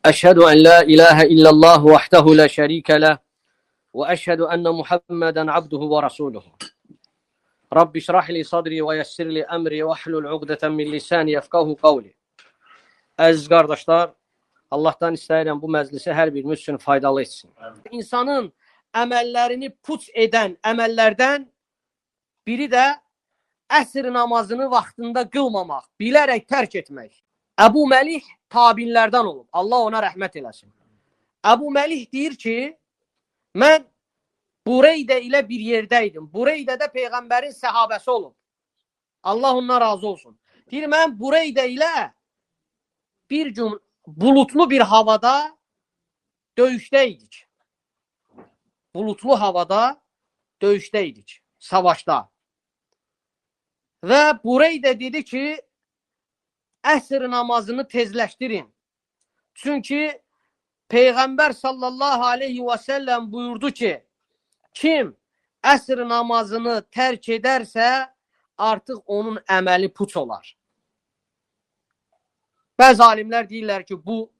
أشهد أن لا إله إلا الله وحده لا شريك له وأشهد أن محمدا عبده ورسوله رب اشرح لي صدري ويسر لي أمري واحلل عقدة من lisani yefqahu qawli. Əziz qardaşlar, Allahdan istəyirəm bu məclisi hər birimiz üçün faydalı etsin. İnsanın əməllərini puç edən əməllərdən biri də əsr namazını vaxtında qılmamaq, bilərək tərk etmək. Əbu Məlih tabinlərdən olub. Allah ona rəhmət eləsin. Əbu Məlih deyir ki, mən Bureydə ilə bir yerdəydim. Bureydə də Peyğəmbərin səhabəsi olub. Allah ondan razı olsun. Deyir, mən Bureydə ilə bir gün bulutlu bir havada döyüşdəydik. Bulutlu havada döyüşdəydik. Savaşda. Və Bureydə dedi ki, əsr namazını tezləşdirin. Çünki Peyğəmbər sallallahu aleyhi və səlləm buyurdu ki, kim əsr namazını tərk edərsə, artıq onun əməli puç olar. Bəzi alimlər deyirlər ki, bu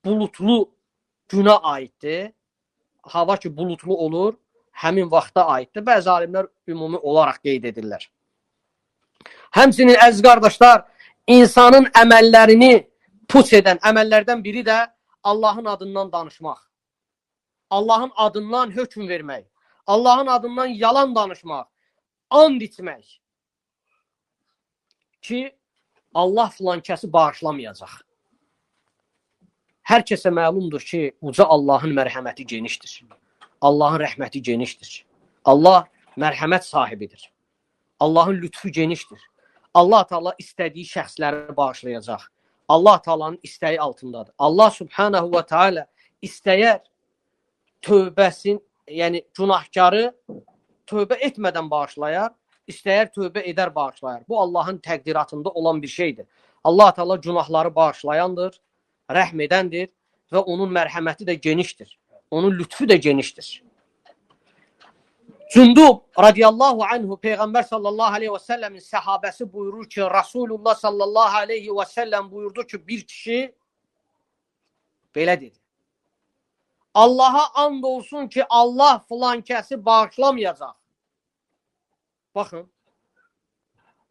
bulutlu günə aiddir. Hava ki, bulutlu olur, həmin vaxta aiddir. Bəzi alimlər ümumi olaraq qeyd edirlər. Həmçinin əziz qardaşlar, insanın əməllərini puç edən əməllərdən biri də Allahın adından danışmaq. Allahın adından hökm vermək. Allahın adından yalan danışmaq. And içmək. Ki, Allah filankəsi bağışlamayacaq. Hər kəsə məlumdur ki, uca Allahın mərhəməti genişdir. Allahın rəhməti genişdir. Allah mərhəmət sahibidir. Allahın lütfu genişdir. Allah Teala istədiyi şəxsləri bağışlayacaq. Allah Teala'nın istəyi altındadır. Allah Subhanahu və Teala istəyər tövbəsin, yəni günahkarı tövbə etmədən bağışlayar, istəyər tövbə edər bağışlayar. Bu Allahın təqdiratında olan bir şeydir. Allah Teala günahları bağışlayandır, rəhm edəndir və onun mərhəməti də genişdir. Onun lütfu da genişdir. Cündub radiyallahu anhu Peyğəmbər sallallahu aleyhi və səlləmin səhabəsi buyurur ki, Rasulullah sallallahu aleyhi və səlləm buyurdu ki, bir kişi belə dedi. Allah'a and olsun ki, Allah filankəsi bağışlamayacaq. Baxın,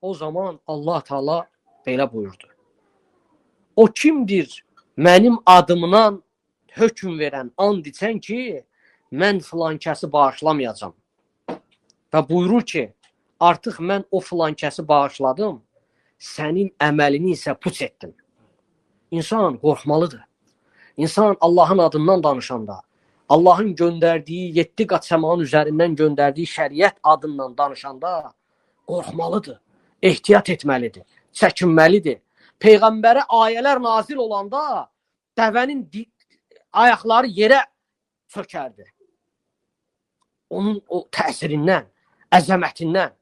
o zaman Allah Teala belə buyurdu. O kimdir mənim adımdan hökm verən, and içən ki, mən filankəsi bağışlamayacam. Və buyurur ki, artıq mən o filankəsi bağışladım, sənin əməlini isə puç etdim. İnsan qorxmalıdır. İnsan Allahın adından danışanda, Allahın göndərdiyi 7 qat səmanın üzərindən göndərdiyi şəriət adından danışanda qorxmalıdır, ehtiyat etməlidir, çəkinməlidir. Peyğəmbərə ayələr nazil olanda dəvənin ayaqları yerə çökərdi. Onun o təsirindən, əzəmətindən.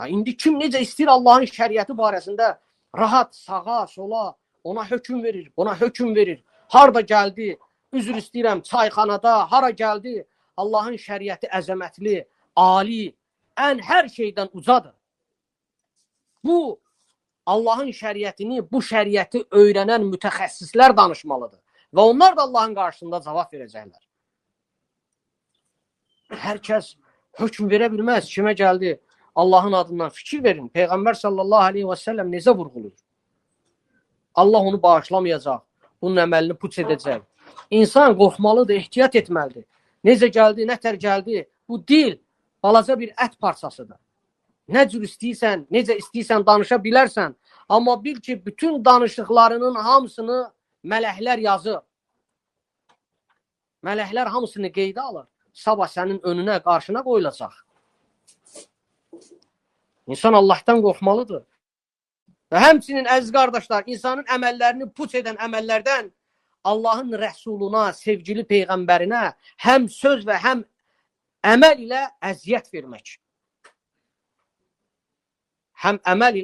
İndi kim necə istəyir Allahın şəriəti barəsində rahat sağa, sola ona hökm verir, buna hökm verir. Harada gəldi, üzr istəyirəm, çayxanada, hara gəldi, Allahın şəriəti əzəmətli, ali, ən hər şeydən ucadır. Bu, Allahın şəriətini, bu şəriəti öyrənən mütəxəssislər danışmalıdır. Və onlar da Allahın qarşısında cavab verəcəklər. Hər kəs hökm verə bilməz. Kimə gəldi? Allahın adından fikir verin. Peyğəmbər sallallahu aleyhi və səlləm necə vurğulur? Allah onu bağışlamayacaq. Bunun əməlini puç edəcək. İnsan qorxmalıdır, ehtiyat etməlidir. Necə gəldi, nətər gəldi? Bu dil balaca bir ət parçasıdır. Nə cür istəyirsən, necə istəyirsən danışa bilərsən. Amma bil ki, bütün danışıqlarının hamısını mələklər yazır. Mələklər hamısını qeydə alır. Sabah sənin önünə, qarşına qoyulacaq. İnsan Allahdan qorxmalıdır. Və həmçinin əziz qardaşlar, insanın əməllərini puç edən əməllərdən Allahın rəsuluna, sevgili peyğəmbərinə həm söz və həm əməl ilə əziyyət vermək. Həm əməl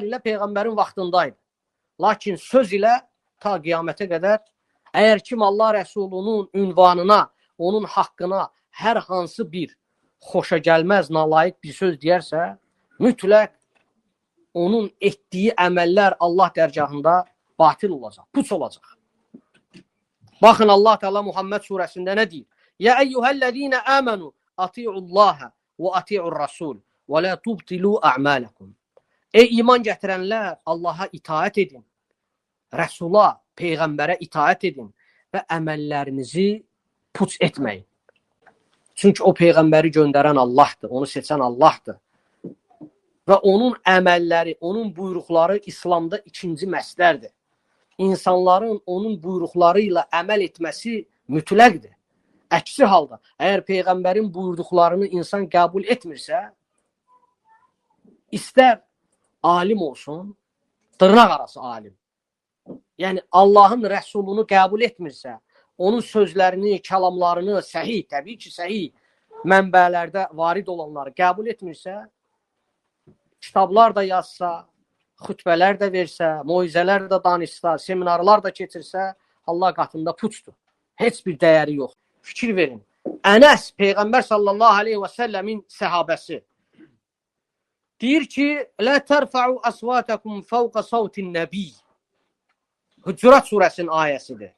ilə peyğəmbərin vaxtındaydı. Lakin söz ilə ta qiyamətə qədər əgər kim Allah rəsulunun ünvanına, onun haqqına hər hansı bir xoşa gəlməz, nalayiq bir söz deyərsə, mütləq onun etdiyi əməllər Allah dərgahında batil olacaq, puç olacaq. Baxın Allah Teala Muhammed surəsində nə deyir? Ya eyyuhellezine amanu atiullaha və atiur rasul və la tubtilu a'malakum. Ey iman gətirənlər, Allaha itaət edin. Rəsula, peyğəmbərə itaət edin və əməllərinizi puç etməyin. Çünki o peyğəmbəri göndərən Allahdır, onu seçən Allahdır. Və onun əməlləri, onun buyruqları İslamda ikinci məsdərdir. İnsanların onun buyruqları ilə əməl etməsi mütləqdir. Əksi halda, əgər peyğəmbərin buyurduqlarını insan qəbul etmirsə, istər alim olsun, dırnaq arası alim. Yəni Allahın rəsulunu qəbul etmirsə, onun sözlərini, kəlamlarını səhih, təbii ki, səhih mənbələrdə varid olanları qəbul etmirsə, kitablar da yazsa, xütbələr də versə, moizələr də danışsa, seminarlar da keçirsə, Allah qatında puçdur. Heç bir dəyəri yox. Fikir verin. Ənəs, Peyğəmbər sallallahu aleyhi və səlləmin səhabəsi deyir ki, lə tərfəu əsvətəkum fəvqə savtin nəbi. Hücurat surəsinin ayəsidir.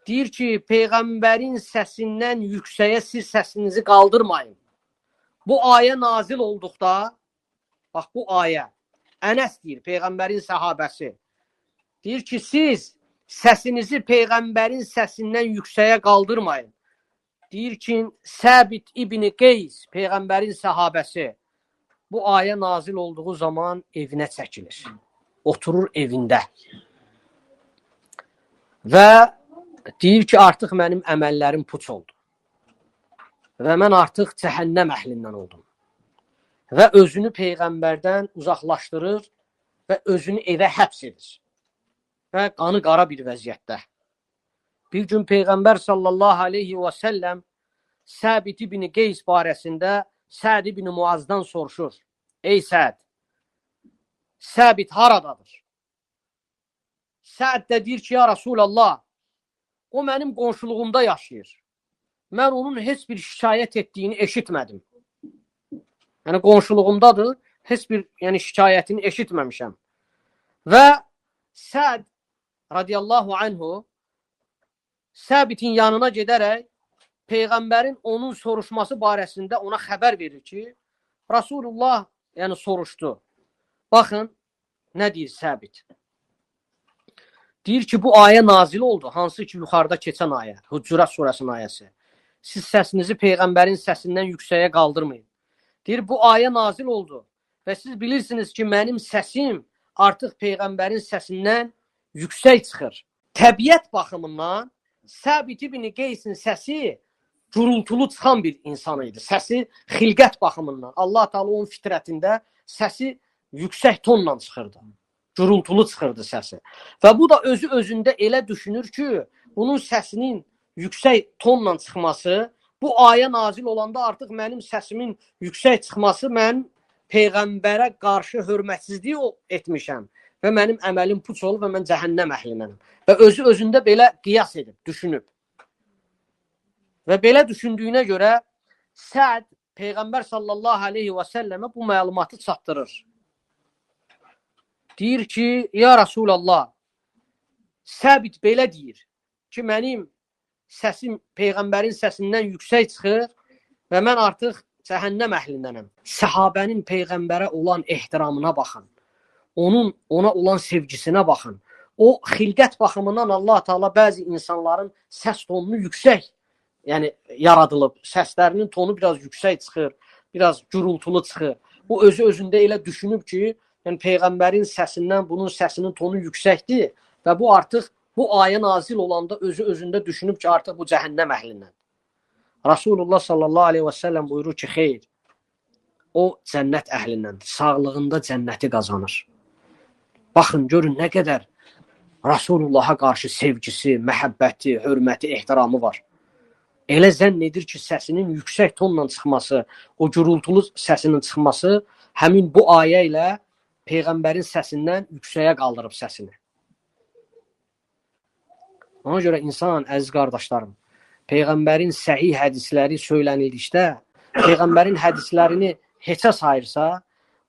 Deyir ki, Peyğəmbərin səsindən yüksəyə siz səsinizi qaldırmayın. Bu ayə nazil olduqda, bax bu ayə, Ənəs deyir, Peyğəmbərin səhabəsi. Deyir ki, siz səsinizi Peyğəmbərin səsindən yüksəyə qaldırmayın. Deyir ki, Səbit İbn Qeys, Peyğəmbərin səhabəsi, bu ayə nazil olduğu zaman evinə çəkilir. Oturur evində. Və deyir ki, artıq mənim əməllərim puç oldu. Və mən artıq cəhənnəm əhlindən oldum. Və özünü Peyğəmbərdən uzaqlaşdırır və özünü evə həbs edir. Və qanı qara bir vəziyyətdə. Bir gün Peyğəmbər sallallahu aleyhi və səlləm Səbit ibn Qeys barəsində Səd ibn Muazdan soruşur. Ey Səd, Səbit haradadır? Səd də deyir ki, ya Rasulallah, o mənim qonşuluğumda yaşayır. Mən onun heç bir şikayət etdiyini eşitmədim. Yəni qonşuluğumdadır, heç bir şikayətini eşitməmişəm. Və Səd radiyallahu anhu Səbitin yanına gedərək Peyğəmbərin onun soruşması barəsində ona xəbər verir ki, Rasulullah soruşdu. Baxın, nə deyir Səbit? Deyir ki, bu ayə nazil oldu, hansı ki, yuxarıda keçən ayə, Hücurat surəsinin ayəsi. Siz səsinizi Peyğəmbərin səsindən yüksəyə qaldırmayın. Deyir, bu ayə nazil oldu və siz bilirsiniz ki, mənim səsim artıq Peyğəmbərin səsindən yüksək çıxır. Təbiət baxımından Səbit ibn Qeysin səsi gürültülü çıxan bir insan idi. Səsi xilqət baxımından. Allah Teala onun fitrətində səsi yüksək tonla çıxırdı. Gürültülü çıxırdı səsi. Və bu da özü özündə elə düşünür ki, bunun səsinin yüksək tonla çıxması, bu ayə nazil olanda artıq mənim səsimin yüksək çıxması mən Peyğəmbərə qarşı hörmətsizlik etmişəm və mənim əməlim puç olub və mən cəhənnəm əhlinənəm. Və özü özündə belə qiyas edib, düşünüb. Və belə düşündüyünə görə Səd Peyğəmbər sallallahu aleyhi və səlləmə bu məlumatı çatdırır. Deyir ki, ya Rasulallah, Səbit belə deyir ki, mənim səsim Peyğəmbərin səsindən yüksək çıxır və mən artıq cəhənnəm əhlindənəm. Səhabənin Peyğəmbərə olan ehtiramına baxın. Ona olan sevgisinə baxın. O xilqət baxımından Allah Teala bəzi insanların səs tonunu yüksək yaradılıb. Səslərinin tonu biraz yüksək çıxır, biraz gürültülü çıxır. Bu özü özündə elə düşünüb ki, Peyğəmbərin səsindən bunun səsinin tonu yüksəkdir və bu artıq bu ayə nazil olanda özü özündə düşünüb ki, artıq bu cəhənnəm əhlindən. Rasulullah sallallahu aleyhi və səlləm buyurur ki, xeyr, o cənnət əhlindəndir. Sağlığında cənnəti qazanır. Baxın, görün nə qədər Rasulullah'a qarşı sevgisi, məhəbbəti, hörməti, ehtiramı var. Elə zənn edir ki, səsinin yüksək tonla çıxması, o gürültülü səsinin çıxması həmin bu ayə ilə Peyğəmbərin səsindən yüksəyə qaldırıb səsini. Ona görə insan, əziz qardaşlarım, Peyğəmbərin səhih hədisləri söylənildikdə, Peyğəmbərin hədislərini heçə sayırsa,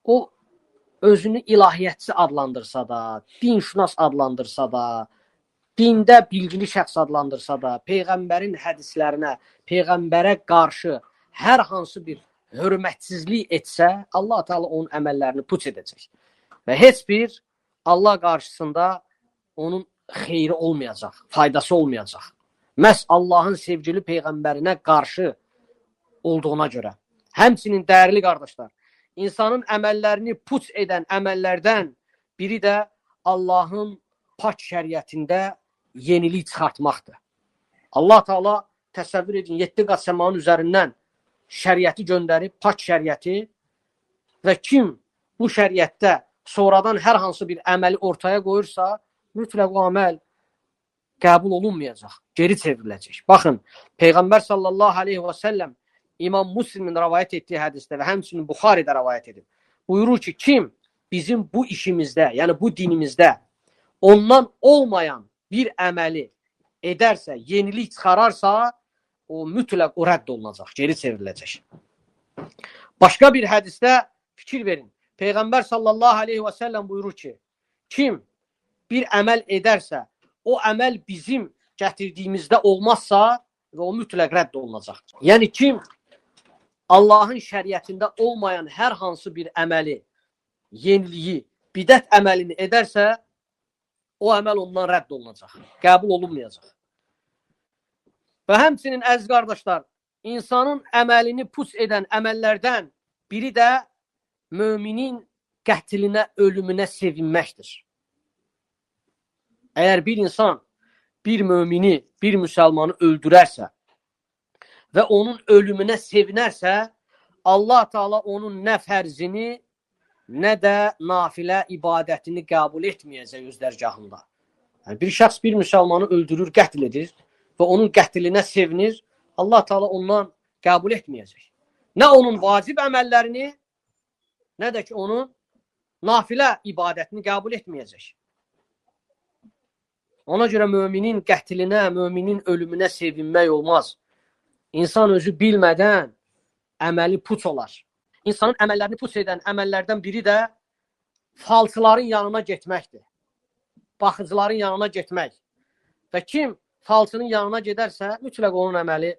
o özünü ilahiyyətçi adlandırsa da, dinşünas adlandırsa da, dində bilgili şəxs adlandırsa da, Peyğəmbərin hədislərinə, Peyğəmbərə qarşı hər hansı bir hörmətsizlik etsə, Allah Teala onun əməllərini puç edəcək. Və heç bir Allah qarşısında onun xeyri olmayacaq, faydası olmayacaq. Məhz Allahın sevgili Peyğəmbərinə qarşı olduğuna görə. Həmçinin dəyərli qardaşlar, insanın əməllərini puç edən əməllərdən biri də Allahın pak şəriətində yenilik çıxartmaqdır. Allah Teala təsəvvür edin, 7 qat səmanın üzərindən şəriəti göndərib, pak şəriəti və kim bu şəriətdə sonradan hər hansı bir əməli ortaya qoyursa, mütləq o əməl qəbul olunmayacaq, geri çevriləcək. Baxın, Peyğəmbər sallallahu aleyhi və səlləm İmam Müslimin rəvayət etdiyi hədisdə və həmçinin Buxaridə rəvayət edib. Buyurur ki, kim bizim bu işimizdə, yəni bu dinimizdə ondan olmayan bir əməli edərsə, yenilik çıxararsa, o mütləq o rədd olunacaq, geri çevriləcək. Başqa bir hədisdə fikir verin. Peyğəmbər sallallahu aleyhi və səlləm buyurur ki, kim bir əməl edərsə, o əməl bizim gətirdiyimizdə olmazsa, o mütləq rədd olunacaq. Yəni kim Allahın şəriətində olmayan hər hansı bir əməli, yeniliyi, bidət əməlini edərsə, o əməl ondan rədd olunacaq, qəbul olunmayacaq. Və həmçinin əziz qardaşlar, insanın əməlini puç edən əməllərdən biri də müminin qətlinə, ölümünə sevinməkdir. Əgər bir insan bir mümini, bir müsəlmanı öldürərsə və onun ölümünə sevinərsə, Allah Teala onun nə fərzini, nə də nafilə ibadətini qəbul etməyəcək öz dərgahında. Yəni, bir şəxs bir müsəlmanı öldürür, qətl edir və onun qətlinə sevinir, Allah Teala ondan qəbul etməyəcək. Nə onun vacib əməllərini, nə də ki, onun nafilə ibadətini qəbul etməyəcək. Ona görə müminin qətlinə, müminin ölümünə sevinmək olmaz. İnsan özü bilmədən əməli puç olar. İnsanın əməllərini puç edən əməllərdən biri də falçıların yanına getməkdir. Baxıcıların yanına getmək. Və kim falçının yanına gedərsə, mütləq onun əməli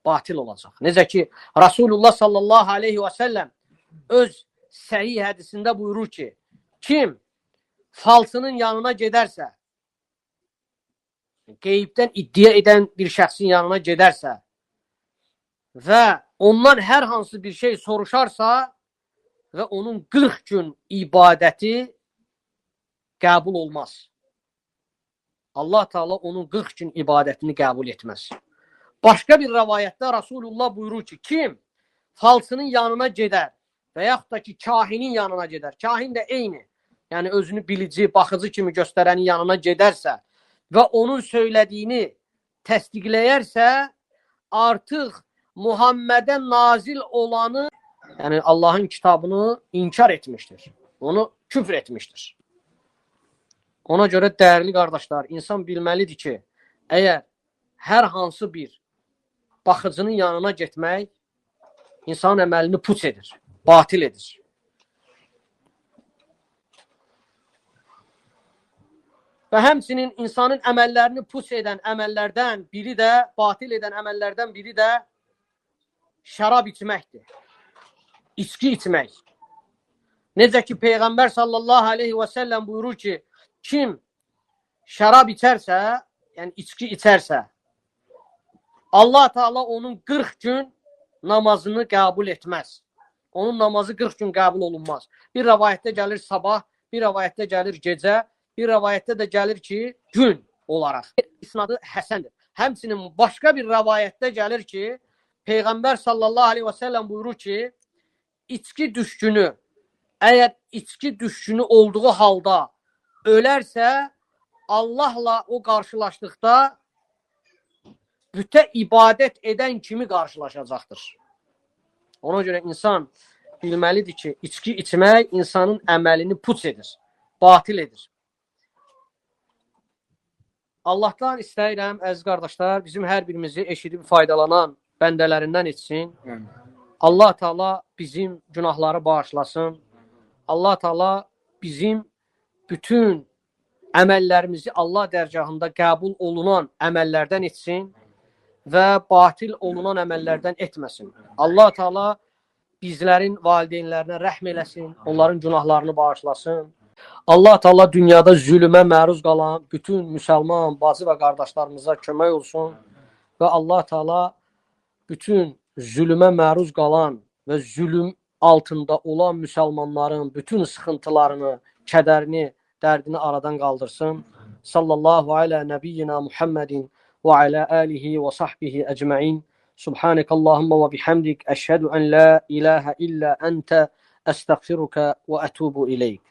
batil olacaq. Necə ki, Rasulullah sallallahu aleyhi və səlləm öz səhih hədisində buyurur ki, kim falçının yanına gedərsə, qeybdən iddia edən bir şəxsin yanına gedərsə və ondan hər hansı bir şey soruşarsa və onun 40 gün ibadəti qəbul olmaz. Allah Teala onun 40 gün ibadətini qəbul etməz. Başqa bir rəvayətdə Rasulullah buyurur ki, kim falçının yanına gedər və yaxud da ki, kahinin yanına gedər, kahin də eyni, yəni özünü bilici, baxıcı kimi göstərənin yanına gedərsə və onun söylədiyini təsdiqləyərsə, artıq Muhammədə nazil olanı, yəni Allahın kitabını inkar etmişdir. Onu küfr etmişdir. Ona görə dəyərli qardaşlar, insan bilməlidir ki, əgər hər hansı bir baxıcının yanına getmək insanın əməlini puç edir, batil edir. Və həmçinin insanın əməllərini puç edən əməllərdən biri də, batil edən əməllərdən biri də şərab içməkdir. İçki içmək. Necə ki, Peyğəmbər sallallahu aleyhi və səlləm buyurur ki, kim şərab içərsə, yəni içki içərsə, Allah Teala onun 40 gün namazını qəbul etməz. Onun namazı 40 gün qəbul olunmaz. Bir rəvayətdə gəlir sabah, bir rəvayətdə gəlir gecə, bir rəvayətdə də gəlir ki, gün olaraq. İsnadı həsəndir. Həmçinin başqa bir rəvayətdə gəlir ki, Peyğəmbər sallallahu aleyhi və səlləm buyurur ki, içki düşkünü, əgər içki düşkünü olduğu halda ölərsə, Allahla o qarşılaşdıqda bütə ibadət edən kimi qarşılaşacaqdır. Ona görə insan bilməlidir ki, içki içmək insanın əməlini puç edir, batil edir. Allahdan istəyirəm, əziz qardaşlar, bizim hər birimizi eşidib faydalanan bəndələrindən etsin. Allah Teala bizim günahları bağışlasın. Allah Teala bizim bütün əməllərimizi Allah dərgahında qəbul olunan əməllərdən etsin və batil olunan əməllərdən etməsin. Allah Teala bizlərin valideynlərinə rəhm eləsin, onların günahlarını bağışlasın. Allah Teala dünyada zülmə məruz qalan bütün müsəlman bacı və qardaşlarımıza kömək olsun və Allah Teala bütün zülmə məruz qalan və zülm altında olan müsəlmanların bütün sıxıntılarını, kədərini, dərdini aradan qaldırsın. Sallallahu alə nəbiyyina Muhammedin və alə alihi və sahbihi əcməin. Subhanəkallahumma və bihamdik. Əşhədu ən la ilahə illə əntə əstəğfiruka və ətubu ileyk.